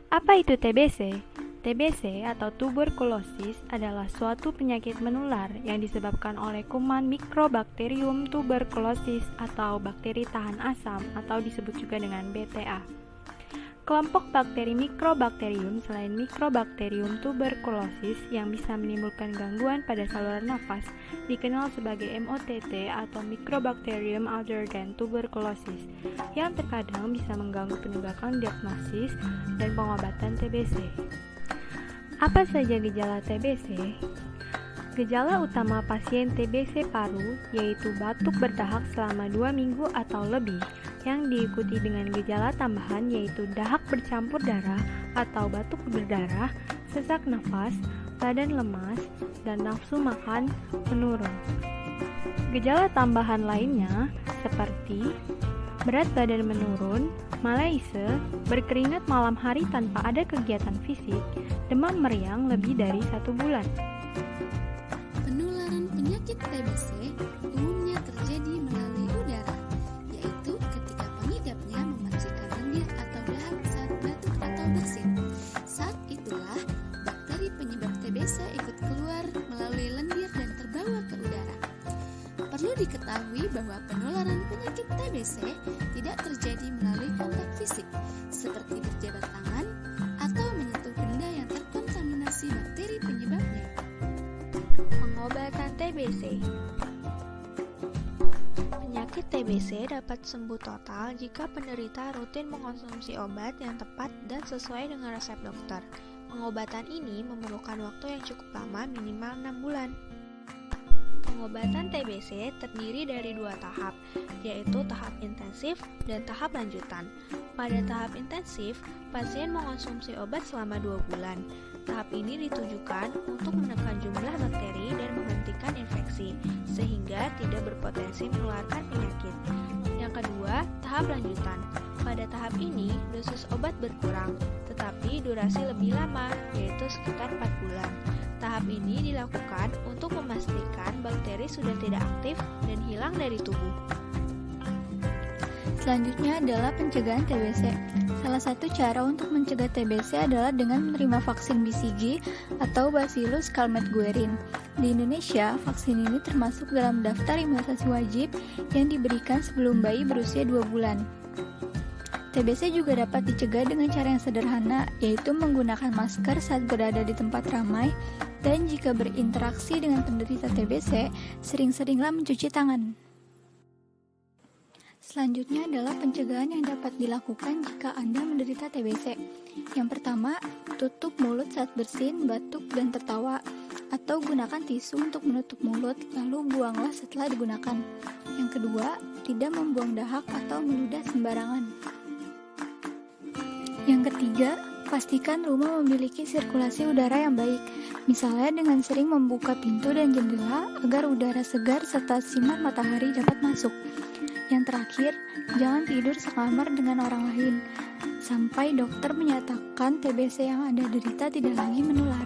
Apa itu TBC? TBC atau tuberkulosis adalah suatu penyakit menular yang disebabkan oleh kuman Mycobacterium tuberculosis atau bakteri tahan asam atau disebut juga dengan BTA. Kelompok bakteri Mycobacterium selain Mycobacterium tuberculosis yang bisa menimbulkan gangguan pada saluran nafas dikenal sebagai MOTT atau Mycobacterium other than tuberculosis yang terkadang bisa mengganggu penegakan diagnosis dan pengobatan TBC. Apa saja gejala TBC? Gejala utama pasien TBC paru yaitu batuk berdahak selama 2 minggu atau lebih yang diikuti dengan gejala tambahan yaitu dahak bercampur darah atau batuk berdarah, sesak nafas, badan lemas, dan nafsu makan menurun. Gejala tambahan lainnya seperti berat badan menurun, malaise, berkeringat malam hari tanpa ada kegiatan fisik, demam meriang lebih dari 1 bulan. Penularan penyakit TBC umumnya terjadi melalui udara, yaitu ketika pengidapnya memercikkan lendir atau dahak saat batuk atau bersin. Saat itulah bakteri penyebab TBC ikut keluar melalui lendir dan terbawa ke udara. Perlu diketahui bahwa penularan penyakit TBC tidak terjadi melalui kontak fisik, seperti berjabat tangan atau menyentuh benda yang terkontaminasi bakteri penyebabnya. Pengobatan TBC. Penyakit TBC dapat sembuh total jika penderita rutin mengonsumsi obat yang tepat dan sesuai dengan resep dokter. Pengobatan ini memerlukan waktu yang cukup lama, minimal 6 bulan. Pengobatan TBC terdiri dari 2 tahap, yaitu tahap intensif dan tahap lanjutan. Pada tahap intensif, pasien mengonsumsi obat selama 2 bulan. Tahap ini ditujukan untuk menekan jumlah bakteri dan menghentikan infeksi, sehingga tidak berpotensi menularkan penyakit. Yang kedua, tahap lanjutan. Pada tahap ini, dosis obat berkurang, tetapi durasi lebih lama, yaitu sekitar 4 bulan. Tahap ini dilakukan untuk memastikan bakteri sudah tidak aktif dan hilang dari tubuh. Selanjutnya adalah pencegahan TBC. Salah satu cara untuk mencegah TBC adalah dengan menerima vaksin BCG atau Bacillus Calmette-Guerin. Di Indonesia, vaksin ini termasuk dalam daftar imunisasi wajib yang diberikan sebelum bayi berusia 2 bulan. TBC juga dapat dicegah dengan cara yang sederhana, yaitu menggunakan masker saat berada di tempat ramai, dan jika berinteraksi dengan penderita TBC, sering-seringlah mencuci tangan. Selanjutnya adalah pencegahan yang dapat dilakukan jika Anda menderita TBC. Yang pertama, tutup mulut saat bersin, batuk, dan tertawa, atau gunakan tisu untuk menutup mulut, lalu buanglah setelah digunakan. Yang kedua, tidak membuang dahak atau meludah sembarangan. Yang ketiga, pastikan rumah memiliki sirkulasi udara yang baik, misalnya dengan sering membuka pintu dan jendela agar udara segar serta sinar matahari dapat masuk. Yang terakhir, jangan tidur sekamar dengan orang lain, sampai dokter menyatakan TBC yang Anda derita tidak lagi menular.